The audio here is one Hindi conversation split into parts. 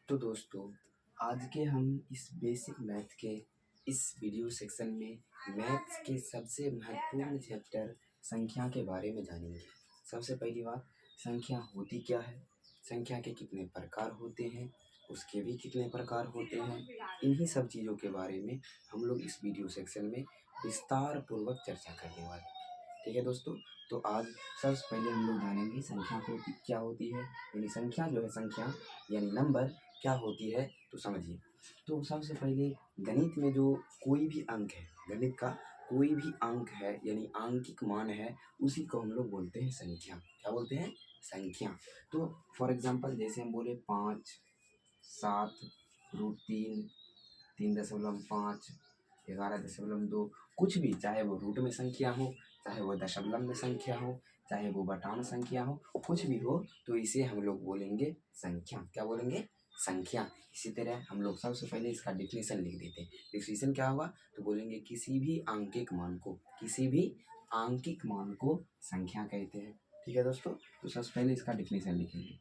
तो दोस्तों, आज के हम इस बेसिक मैथ के इस वीडियो सेक्शन में मैथ्स के सबसे महत्वपूर्ण चैप्टर संख्या के बारे में जानेंगे। सबसे पहली बात, संख्या होती क्या है, संख्या के कितने प्रकार होते हैं, उसके भी कितने प्रकार होते हैं, इन्हीं सब चीज़ों के बारे में हम लोग इस वीडियो सेक्शन में विस्तार पूर्वक चर्चा करने वाले हैं। ठीक है दोस्तों, तो आज सबसे पहले हम लोग जानेंगे संख्या को क्या होती है, यानी संख्या जो है, संख्या यानी नंबर क्या होती है। तो समझिए, तो सबसे पहले गणित में जो कोई भी अंक है, गणित का कोई भी अंक है यानी आंकिक मान है, उसी को हम लोग बोलते हैं संख्या। क्या बोलते हैं? संख्या। तो फॉर एग्जांपल जैसे हम बोले 5, 7, √3, 3.5, 11.2, कुछ भी, चाहे वो रूट में संख्या हो, चाहे वो दशमलव में संख्या हो, चाहे वो बटान संख्या हो, कुछ भी हो, तो इसे हम लोग बोलेंगे संख्या। क्या बोलेंगे? संख्या। इसी तरह हम लोग सबसे पहले इसका डिफिनेशन लिख देते हैं। डिफिनेशन क्या होगा? तो बोलेंगे किसी भी आंकिक मान को, किसी भी आंकिक मान को संख्या कहते हैं। ठीक है दोस्तों, तो सबसे पहले इसका डिफिनेशन लिखेंगे,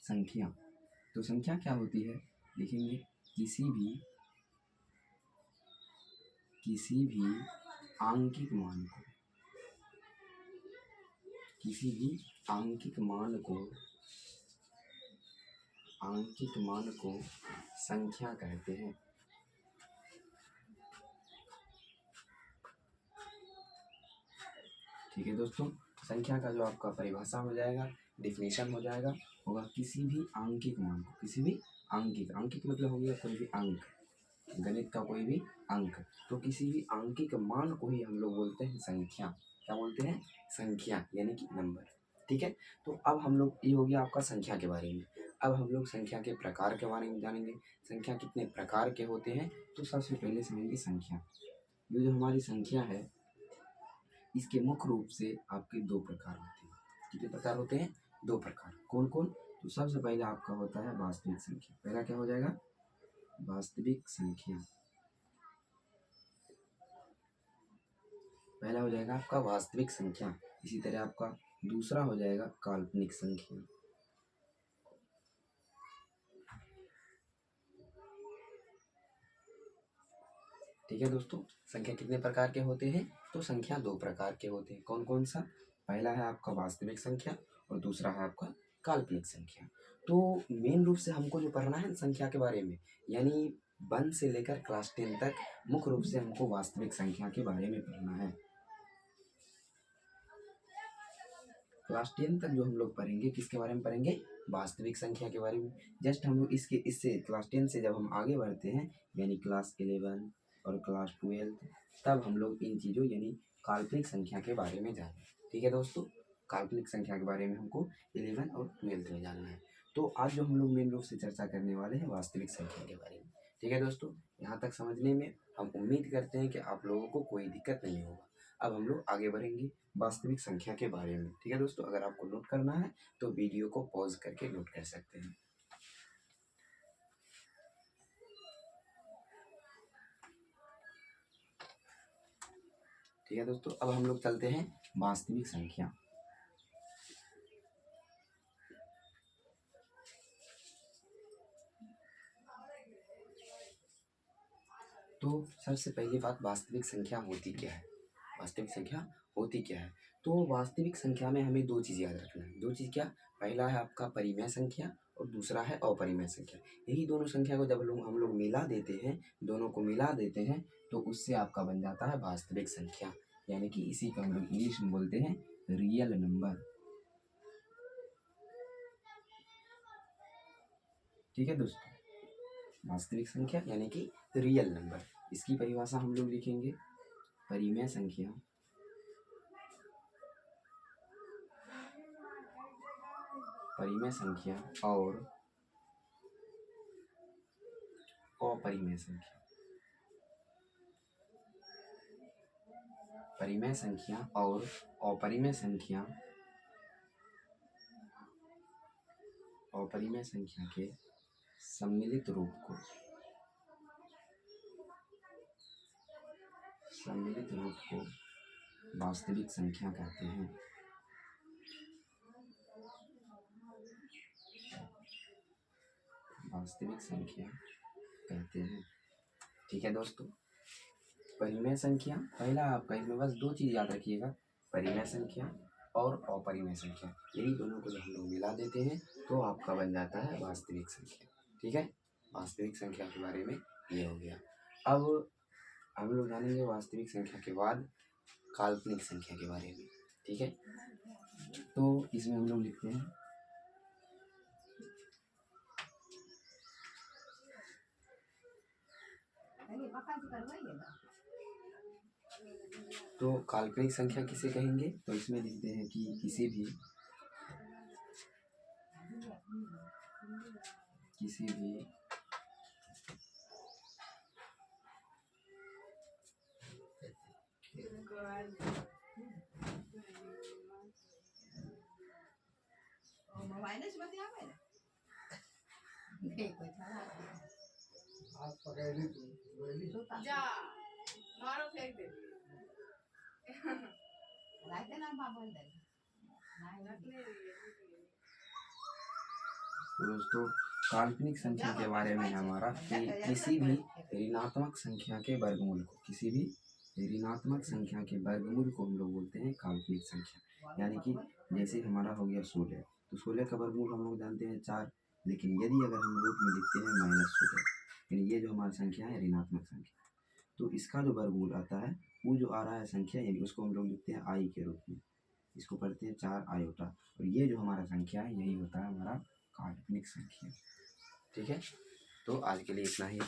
संख्या। तो संख्या क्या होती है, लिखेंगे किसी भी आंकिक मान को, किसी भी आंकिक मान को संख्या कहते हैं। ठीक है दोस्तों, संख्या का जो आपका परिभाषा हो जाएगा, डिफिनेशन हो जाएगा, होगा किसी भी आंकिक मान को, किसी भी आंकिक मतलब हो गया कोई भी अंक, गणित का कोई भी अंक, तो किसी भी आंकिक मान को ही हम लोग बोलते हैं संख्या। क्या बोलते हैं? संख्या, यानी कि नंबर। ठीक है, तो अब हम लोग, ये हो गया आपका संख्या के बारे में। अब हम लोग संख्या के प्रकार के बारे में जानेंगे, संख्या कितने प्रकार के होते हैं। तो सबसे पहले समझेंगे संख्या। ये जो हमारी संख्या है, इसके मुख्य रूप से आपके दो प्रकार होते हैं। कितने प्रकार होते हैं? दो प्रकार। कौन कौन? तो सबसे पहले आपका होता है वास्तविक संख्या। पहला क्या हो जाएगा? वास्तविक संख्या। पहला हो जाएगा आपका वास्तविक संख्या। इसी तरह आपका दूसरा हो जाएगा काल्पनिक संख्या। ठीक है दोस्तों, संख्या कितने प्रकार के होते हैं? तो संख्या दो प्रकार के होते हैं। कौन कौन सा? पहला है आपका वास्तविक संख्या और दूसरा है आपका काल्पनिक संख्या। तो मेन रूप से हमको जो पढ़ना है संख्या के बारे में, यानी 1 से लेकर क्लास 10 तक मुख्य रूप से हमको वास्तविक संख्या के बारे में पढ़ना है। क्लास 10 तक जो हम लोग पढ़ेंगे, किसके बारे में पढ़ेंगे? वास्तविक संख्या के बारे में। जस्ट हम लोग इससे क्लास 10 से जब हम आगे बढ़ते हैं, यानी क्लास 11 और क्लास 12, तब हम लोग इन चीज़ों यानी काल्पनिक संख्या के बारे में जानें। ठीक है दोस्तों, काल्पनिक संख्या के बारे में हमको 11 और 12 में जानना है। तो आज जो हम लोग मेन रूप से चर्चा करने वाले हैं वास्तविक संख्या के बारे में। ठीक है दोस्तों, यहाँ तक समझने में हम उम्मीद करते हैं कि आप लोगों को कोई दिक्कत नहीं होगा। अब हम लोग आगे बढ़ेंगे वास्तविक संख्या के बारे में। ठीक है दोस्तों, अगर आपको नोट करना है तो वीडियो को पॉज करके नोट कर सकते हैं। ठीक है दोस्तों, अब हम लोग चलते हैं वास्तविक संख्या। तो सबसे पहली बात, वास्तविक संख्या होती क्या है? वास्तविक संख्या होती क्या है? तो वास्तविक संख्या में हमें दो चीज़ याद रखना है। दो चीज़ क्या? पहला है आपका परिमेय संख्या और दूसरा है अपरिमेय संख्या। यही दोनों संख्या को जब हम लोग मिला देते हैं, दोनों को मिला देते हैं, तो उससे आपका बन जाता है वास्तविक संख्या, यानी कि इसी को हम लोग इंग्लिश में बोलते हैं रियल नंबर। ठीक है दोस्तों, वास्तविक संख्या यानी कि रियल नंबर। इसकी परिभाषा हम लोग लिखेंगे, परिमेय संख्या और अपरिमेय संख्या। परिमेय संख्या और अपरिमेय संख्या, अपरिमेय संख्या के सम्मिलित रूप को वास्तविक संख्या कहते हैं। वास्तविक संख्या कहते हैं। ठीक है दोस्तों, परिमेय संख्या, पहला आपका इसमें बस दो चीज़ याद रखिएगा, परिमेय संख्या और अपरिमेय संख्या, यही दोनों को जब हम लोग मिला देते हैं तो आपका बन जाता है वास्तविक संख्या। ठीक है, वास्तविक संख्या के बारे में ये हो गया। अब हम लोग जानेंगे वास्तविक संख्या के बाद काल्पनिक संख्या के बारे में। ठीक है, तो इसमें हम लोग लिखते हैं तो काल्पनिक संख्या किसे कहेंगे, तो इसमें लिखते हैं कि किसी भी तो दोस्तों काल्पनिक संख्या के बारे में हमारा कि किसी भी ऋणात्मक संख्या के वर्गमूल को, किसी भी ऋणात्मक संख्या के वर्गमूल को हम लोग बोलते हैं काल्पनिक संख्या। यानी कि जैसे हमारा हो गया 16, तो 16 का वर्गमूल हम लोग जानते हैं 4, लेकिन यदि अगर हम रूप में लिखते हैं -16, यानी ये जो हमारी संख्या है ऋणात्मक संख्या, तो इसका जो वर्गमूल आता है वो जो आ रहा है संख्या, यानी उसको हम लोग लिखते हैं आई के रूप में, इसको पढ़ते हैं 4 आयोटा, और ये जो हमारा संख्या है यही होता है हमारा काल्पनिक संख्या। ठीक है, तो आज के लिए इतना ही।